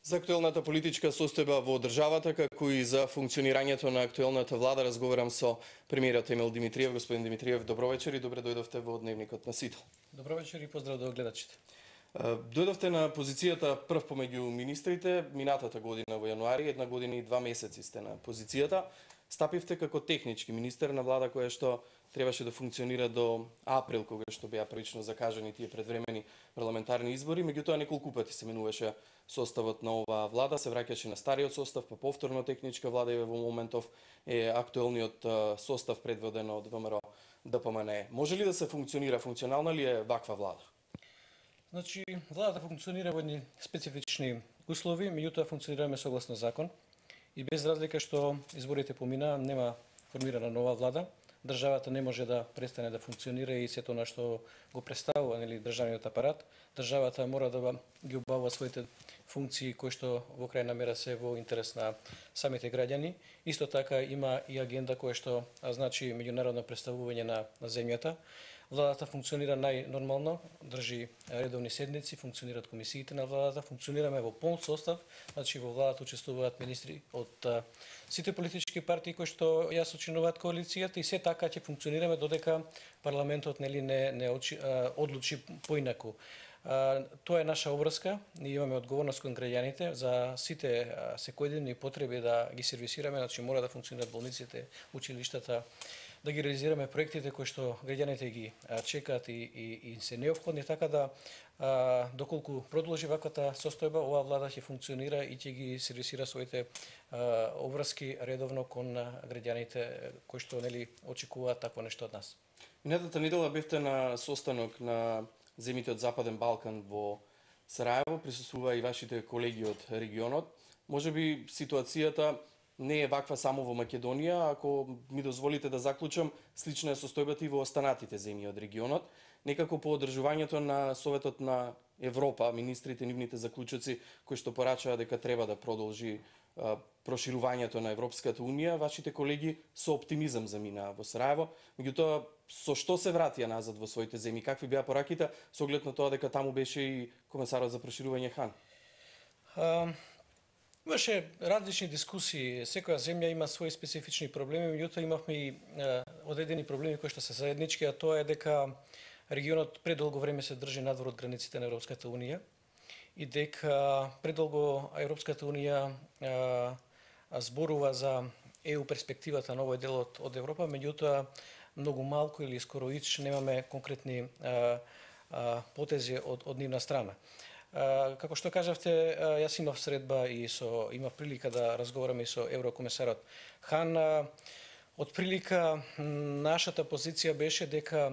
За актуелната политичка состојба во државата, како и за функционирањето на актуелната влада, разговарам со премиерот Емил Димитриев. Господин Димитриев, добро вечер и добре дојдовте во Дневникот на Сител. Добро вечер и поздрав до гледачите. Дојдовте на позицијата прв помеѓу министрите минатата година во јануари, 1 година и 2 месеци сте на позицијата. Стапивте како технички министер на влада која што требаше да функционира до април, кога што беа првично закажани тие предвремени парламентарни избори, меѓутоа неколку пати се менуваше составот на оваа влада, се враќаше на стариот состав, па повторно техничка влада и во моментов е актуелниот состав предводен од ВМРО ДПМНЕ. Може ли да се функционира, функционална ли е ваква влада? Значи, владата функционира во едни специфични услови, меѓутоа функционираме согласно закон и без разлика што изборите поминаа, нема формирана нова влада, државата не може да престане да функционира и сето на што го представува државниот апарат, државата мора да ги обавува своите функции кои што во крајна мера се во интерес на самите граѓани. Исто така има и агенда која што значи меѓународно представување на земјата. Владата функционира најнормално, држи редовни седници, функционираат комисиите на владата, функционираме во полн состав, значи во владата учествуваат министри од сите политички партии кои што ја сочинуваат коалицијата и се така ќе функционираме додека парламентот не одлучи поинаку. Тоа е наша обврска, ние имаме одговорност кон граѓаните за сите секојдневни потреби да ги сервисираме, значи мора да функционираат болниците, училиштата, да ги реализираме проектите кои што граѓаните ги чекаат и се неопходни, така да доколку продолжи ваквата состојба, оваа влада ќе функционира и ќе ги сервисира своите обврски редовно кон граѓаните кои што очекуваат такво нешто од нас. Минатата недела бевте на состанок на земите од Западен Балкан во Сараево, присуствува и вашите колеги од регионот. Може би ситуацијата не е ваква само во Македонија, ако ми дозволите да заклучам, слична е состојбата и во останатите земји од регионот. Некако по одржувањето на Советот на Европа, министрите нивните заклучоци кои што порачаа дека треба да продолжи проширувањето на Европската Унија, вашите колеги со оптимизам заминаа во Сараево. Меѓутоа, со што се вратија назад во своите земји? Какви беа пораките со оглед на тоа дека таму беше и комесарот за проширување Хан? Имаше различни дискусии, секоја земја има своји специфични проблеми, меѓутоа имавме и одредени проблеми кои што се заеднички, а тоа е дека регионот предолго време се држи надвор од границите на Европската Унија и дека предолго Европската Унија зборува за ЕУ перспективата на овој дел од Европа, меѓутоа многу малку или скоро ич немаме конкретни потези од нивна страна. Како што кажавте, јас имав средба и имав прилика да разговарам и со еврокомесарот Хан. Од прилика нашата позиција беше дека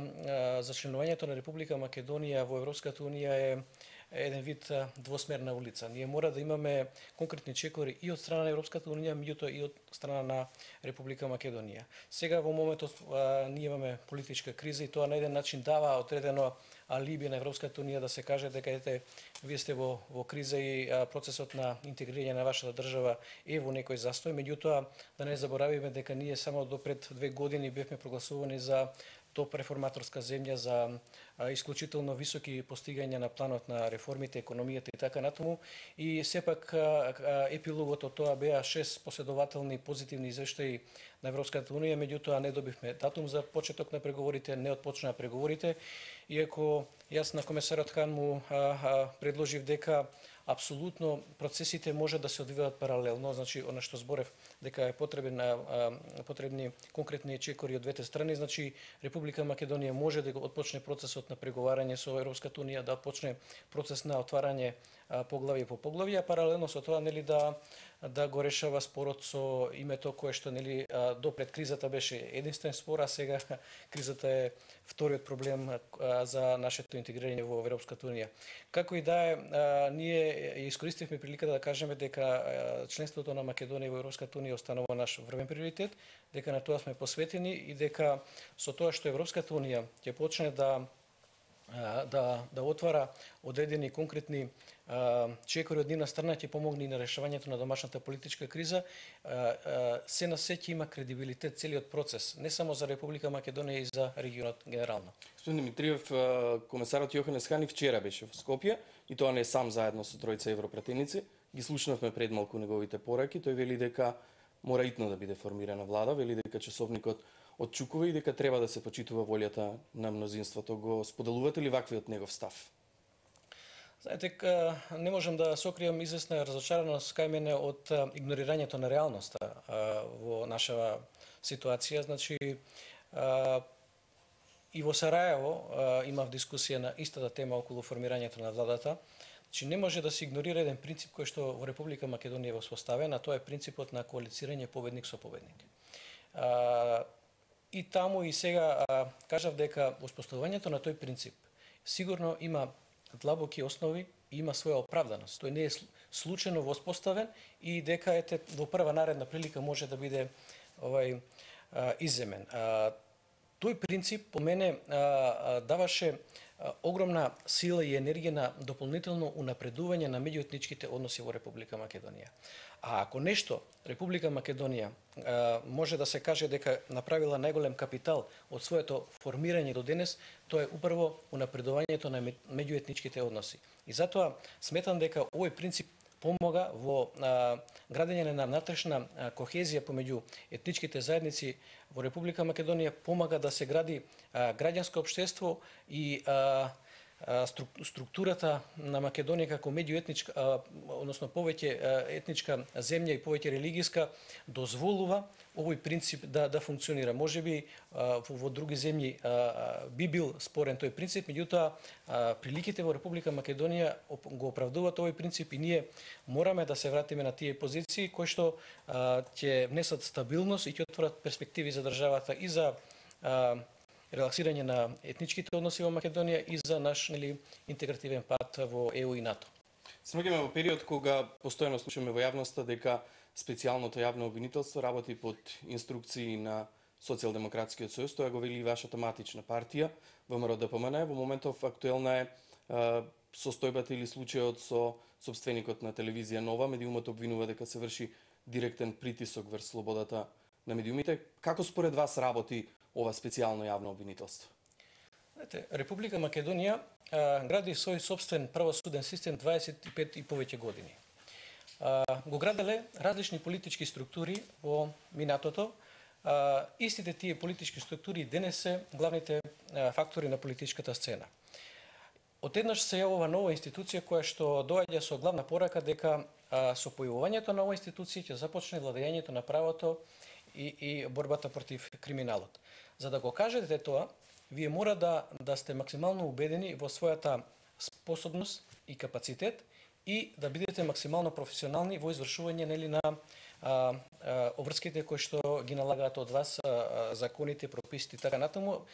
зачленувањето на Република Македонија во Европската Унија е еден вид двосмерна улица. Ние мора да имаме конкретни чекори и од страна на Европската Унија, меѓутоа и од страна на Република Македонија. Сега во моментот ние имаме политичка криза и тоа на еден начин дава одредено алиби на Европската Унија да се каже дека ете вие сте во криза и процесот на интегрирање на вашата држава е во некој застој, меѓутоа да не заборавиме дека ние само до пред 2 години бевме прогласувани за топ реформаторска земја, за исклучително високи постигања на планот на реформите, економијата и така натаму. И сепак епилогот од тоа беа 6 последователни позитивни извештаи на Европската Унија, меѓутоа не добивме датум за почеток на преговорите, не отпочнаа преговорите, иако јас на комесарот Хан му предложив дека апсолутно процесите може да се одвиваат паралелно, значи она што зборев дека е потребни конкретни чекори од двете страни, значи Република Македонија може да го отпочне процесот на преговарање со Европската Унија, да отпочне процес на отварање поглавје по поглавје, а паралелно со тоа да го решава спорот со името кое што до пред кризата беше единствен спор, а сега кризата е вториот проблем за нашето интегрирање во Европската Унија. Како и да е, ние искористивме приликата да кажеме дека членството на Македонија во Европската Унија останува наш врвен приоритет, дека на тоа сме посветени и дека со тоа што Европската Унија ќе почне да да отвара одредени конкретни чекори од нивна страна, ќе помогне и на решавањето на домашната политичка криза. Се на се ќе има кредибилитет целиот процес, не само за Република Македонија и за регионот генерално. Господин Димитриев, комесарот Јоханес Хани вчера беше во Скопје и тоа не сам заедно со тројца европратеници. Ги слушнавме пред малку неговите пораки. Тој вели дека мора итно да биде формирана влада, вели дека часовникот отчукува и дека треба да се почитува волјата на мнозинството. Го споделувате ли ваквиот негов став? Знаете, не можам да сокријам известна разочараност кај мене од игнорирањето на реалноста во наша ситуација. Значи, и во Сараево имав дискусија на истата тема околу формирањето на владата. Значи, не може да се игнорира еден принцип кој што во Република Македонија е воспоставен, а тоа е принципот на коалицирање победник со победник. И таму и сега кажав дека воспоставувањето на тој принцип сигурно има длабоки основи и има своја оправданост. Тој не е случајно воспоставен и дека во прва наредна прилика може да биде изземен. Тој принцип по мене даваше огромна сила и енергија на дополнително унапредување на меѓуетничките односи во Република Македонија. А ако нешто Република Македонија може да се каже дека направила најголем капитал од своето формирање до денес, тоа е управо унапредувањето на меѓуетничките односи. И затоа сметам дека овој принцип помога во градење на внатрешна кохезија помеѓу етничките заедници во Република Македонија, помага да се гради граѓанско општество и структурата на Македонија како меѓуетничка, односно повеќе етничка земја и повеќе религиска, дозволува овој принцип да функционира. Можеби во други земји би бил спорен тој принцип, меѓутоа приликите во Република Македонија го оправдуваат овој принцип и ние мораме да се вратиме на тие позиции кои што ќе внесат стабилност и ќе отворат перспективи за државата и за релаксирање на етничките односи во Македонија и за наш интегративен пат во ЕУ и НАТО. Смеѓаме во период кога постојано слушаме во јавноста дека специјалното јавно обвинителство работи под инструкции на Социјалдемократскиот сојуз, тоа го вели и вашата матична партија, ВМРО-ДПМН. Во моментов актуелна е состојбата или случајот со сопственикот на телевизија Нова. Медиумот обвинува дека се врши директен притисок врз слободата на медиумите. Како според вас работи ова специјално јавно обвинителство? Република Македонија гради свој собствен правосуден систем 25 и повеќе години. Го граделе различни политички структури во минатото. Истите тие политички структури денес се главните фактори на политичката сцена. Одеднаш се јавува нова институција која што доаѓа со главна порака дека со појавувањето на оваа институција ќе започне владењето на правото и борбата против криминалот. За да го кажете тоа, вие мора да сте максимално убедени во својата способност и капацитет и да бидете максимално професионални во извршување на обврските кои што ги налагаат од вас законите, прописите и така натаму,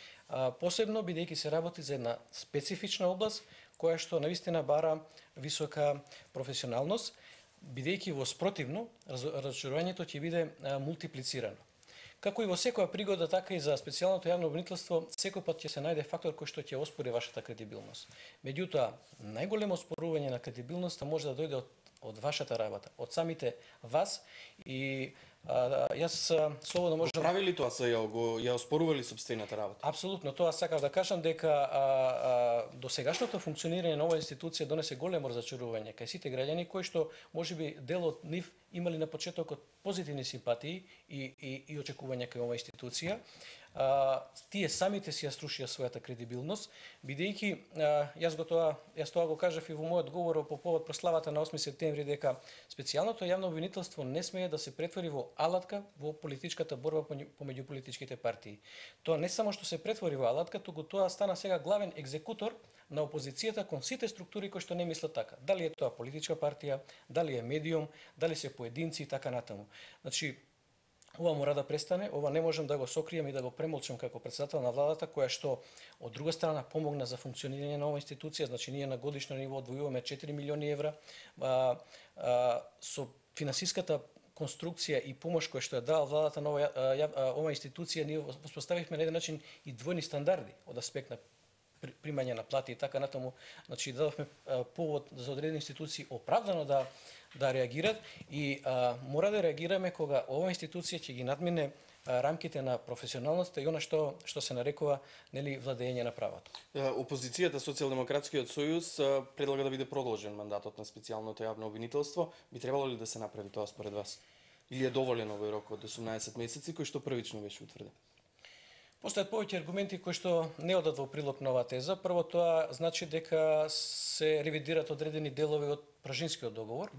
посебно бидејќи се работи за една специфична област која што навистина бара висока професионалност, бидејќи во спротивно разочарувањето ќе биде мултиплицирано. Како и во секоја пригода, така и за специјалното јавно обвинителство, секој пат ќе се најде фактор кој што ќе оспори вашата кредибилност. Меѓутоа, најголемо оспорување на кредибилноста може да дојде од вашата работа, од самите вас и јас слободно можам... Го правили тоа се ја оспорували сопствената работа? Апсолутно, тоа сакав да кажам дека досегашното функционирање на оваа институција донесе големо разочарување кај сите граѓани кои што можеби дел од нив имали на почетокот позитивни симпатии и очекувања кај оваа институција. Тие самите си ја струшија својата кредибилност, бидејќи јас тоа го кажав и во мојот говор по повод прославата на 8 септември дека специјалното јавно обвинителство не смее да се претвори во алатка во политичката борба помеѓу политичките партии. Тоа не само што се претвори во алатка, туку тоа стана сега главен екзекутор на опозицијата кон сите структури кои што не мислат така. Дали е тоа политичка партија, дали е медиум, дали се поединци и така натаму. Значи, ова мора да престане, ова не можам да го сокријам и да го премолчам како председател на владата, која што од друга страна помогна за функционирање на оваа институција, значи ние на годишно ниво одвојуваме 4 милиони евра, со финансиската конструкција и помош која што ја дала владата на оваа институција, ние воспоставивме на еден начин и двојни стандарди од аспект на примање на плати и така натаму. Значи дадовме повод за одредени институции оправдано да реагираат и мора да реагираме кога оваа институција ќе ги надмине рамките на професионалноста и она што се нарекува нели владење на правото. Опозицијата, Социјалдемократскиот сојуз, предлага да биде продолжен мандатот на специјалното јавно обвинителство. Би требало ли да се направи тоа според вас? Или е доволен овој рок од 18 месеци кој што првично беше утврден? Постојат повеќе аргументи кои што не одат во прилог на оваа теза. Прво, тоа значи дека се ревидират одредени делови од Пражинскиот договор,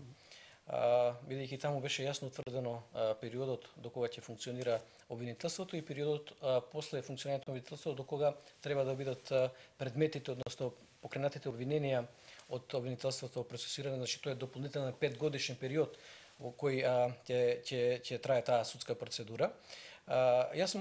бидејќи таму беше јасно утврдено периодот до кога ќе функционира обвинителството и периодот после функционирањето на обвинителството до кога треба да бидат предметите, односно покренатите обвиненија од обвинителството процесиране, значи тоа е дополнителен 5-годишен период во кој ќе трае таа судска процедура. Јас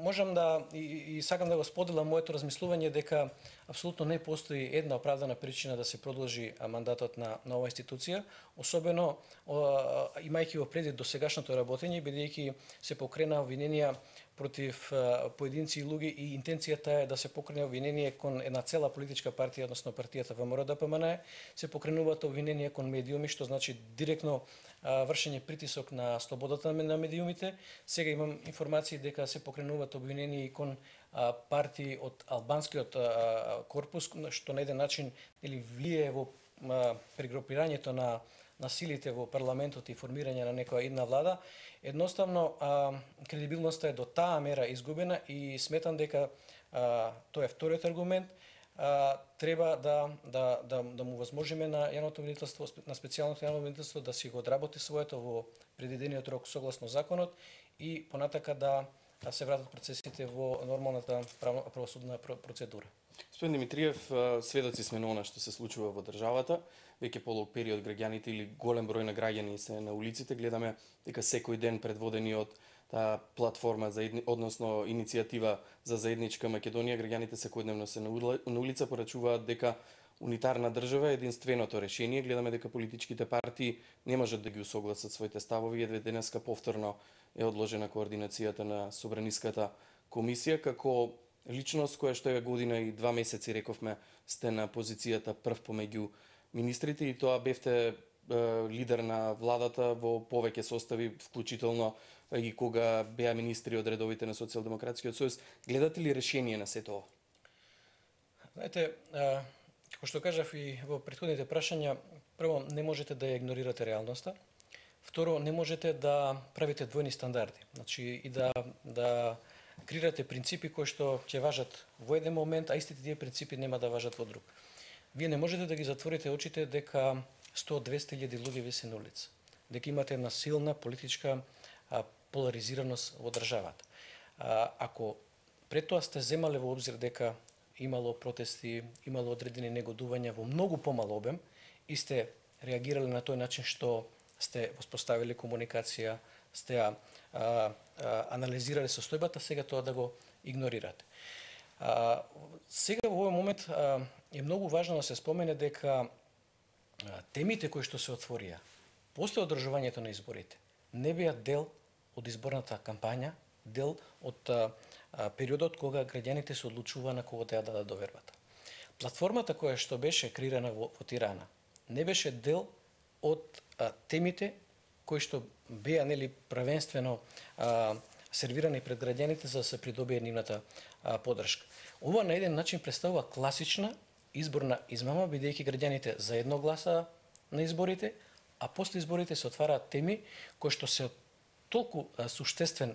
можам да и сакам да го споделам моето размислување дека апсолутно не постои една оправдана причина да се продолжи мандатот на оваа институција, особено имајќи во предвид до сегашното работење, бидејќи се покрена обвиненија против поединци и луѓе и интенцијата е да се покрене обвинение кон една цела политичка партија, односно партијата ВМРО-ДПМН, се покренуваат обвиненија кон медиуми, што значи директно вршење притисок на слободата на медиумите. Сега имам информации дека се покренуваат обвиненија и кон партии од албанскиот корпус, што на еден начин или влие во прегрупирањето на силите во парламентот и формирање на некоја една влада. Едноставно, кредибилноста е до таа мера изгубена и сметам дека тоа е вториот аргумент. Треба да му возможиме на јавното обвинителство, на специјалното јавно обвинителство да си го одработи своето во предвидениот рок согласно законот и понатака да се вратат процесите во нормалната правосудна процедура. Господин Димитриев, сведоци сме на она што се случува во државата. Веќе полог период граѓаните или голем број на граѓани се на улиците. Гледаме дека секој ден предводени од таа платформа односно иницијатива за заедничка Македонија, граѓаните секојдневно се на улица, порачуваат дека унитарна држава е единственото решение. Гледаме дека политичките партии не можат да ги усогласат своите ставови. Едве денеска повторно е одложена координацијата на Собраниската комисија. Како личност која што е година и 2 месеци, рековме, сте на позицијата прв помеѓу министрите и тоа бевте лидер на владата во повеќе состави, вклучително и кога беа министри од редовите на Социјалдемократскиот сојуз. Гледате ли решение на сето ова? Знаете, како што кажав и во претходните прашања, прво не можете да ја игнорирате реалноста. Второ, не можете да правите двојни стандарди. Значи и да креирате принципи кои што ќе важат во еден момент, а истите тие принципи нема да важат во друг. Вие не можете да ги затворите очите дека 100-200 илјади луѓе ви се на улица. Дека имате една силна политичка поларизираност во државата. Ако пред тоа сте земале во обзир дека имало протести, имало одредени негодувања во многу помал обем и сте реагирале на тој начин што сте воспоставили комуникација, сте анализирале состојбата, сега тоа да го игнорирате. Сега во овој момент е многу важно да се спомене дека темите кои што се отворија после одржувањето на изборите не беа дел од изборната кампања, дел од периодот кога граѓаните се одлучува на кого да ја дадат довербата. Платформата која што беше креирана во Тирана не беше дел од темите кои што беа нели првенствено сервирани пред граѓаните за да се придобие нивната поддршка. Ова на еден начин представува класична изборна измама, бидејќи граѓаните заедно гласаа на изборите, а после изборите се отвараат теми кои што се од толку суштествен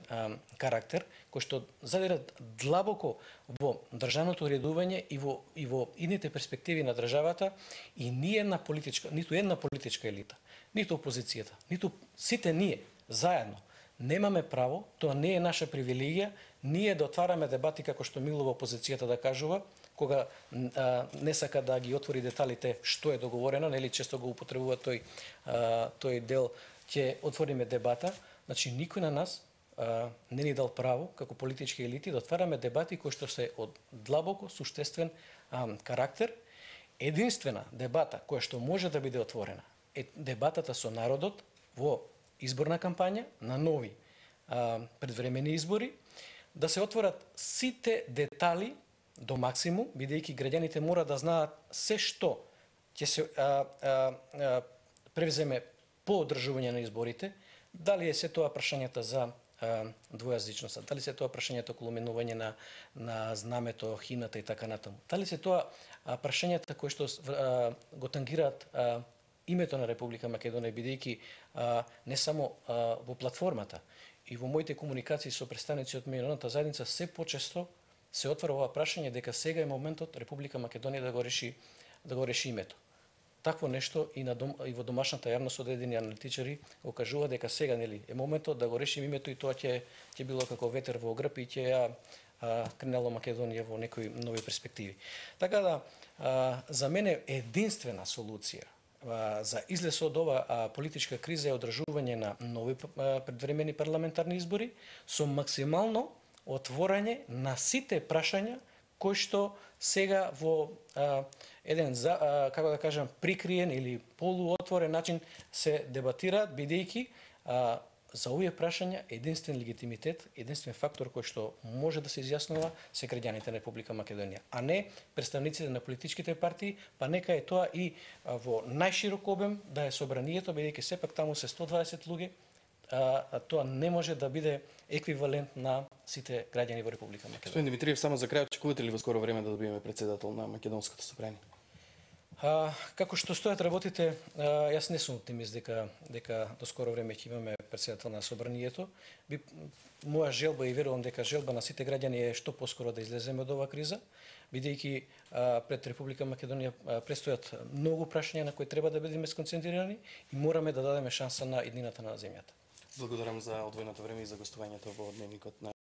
карактер, кои што задират длабоко во државното уредување и во идните перспективи на државата и ниту една политичка елита, ниту опозицијата, ниту сите ние заедно немаме право, тоа не е наша привилегија, ние да отвараме дебати како што милува опозицијата да кажува, кога не сака да ги отвори деталите што е договорено, нели често го употребува тој дел, ќе отвориме дебата. Значи никој на нас не ни дал право како политички елити да отвараме дебати кои што се од длабоко суштествен карактер. Единствена дебата која што може да биде отворена е дебатата со народот во изборна кампања на нови предвремени избори, да се отворат сите детали до максимум, бидејќи граѓаните мора да знаат се што ќе се превземе по одржување на изборите, дали е се тоа прашањата за двојазичноста, дали се тоа прашањето околу менување на знамето, химната и така натаму. Дали се тоа прашањата кои што го тангираат името на Република Македонија, бидејќи не само во платформата и во моите комуникации со представници од меѓународната заедница се почесто се отвара ова прашање дека сега е моментот Република Македонија да го реши името. Такво нешто и во домашната јавност одредени аналитичари го кажува дека сега нели е моментот да го решим името и тоа ќе било како ветер во грб и ќе ја кренело Македонија во некои нови перспективи. Така да за мене единствена солуција за излез од ова политичка криза е одржување на нови предвремени парламентарни избори со максимално отворање на сите прашања кои што сега во еден, како да кажам, прикриен или полуотворен начин се дебатираат, бидејќи за овие прашања единствен легитимитет, единствен фактор кој што може да се изјаснува се граѓаните на Република Македонија, а не представниците на политичките партии, па нека е тоа и во најширок обем да е собранието, бидејќи сепак таму се 120 луѓе, тоа не може да биде еквивалент на сите граѓани во Република Македонија. Господин Димитриев, само за крај, очекувате ли во скоро време да добиеме председател на Македонското собрание? Како што стојат работите, јас не сум оптимист дека до скоро време ќе имаме председател на собранието. Моја желба и верувам дека желба на сите граѓани е што поскоро да излеземе од оваа криза, бидејќи пред Република Македонија престојат многу прашања на кои треба да бидеме сконцентрирани и мораме да дадеме шанса на иднината на земјата. Благодарам за одвоеното време и за гостувањето во Дневникот на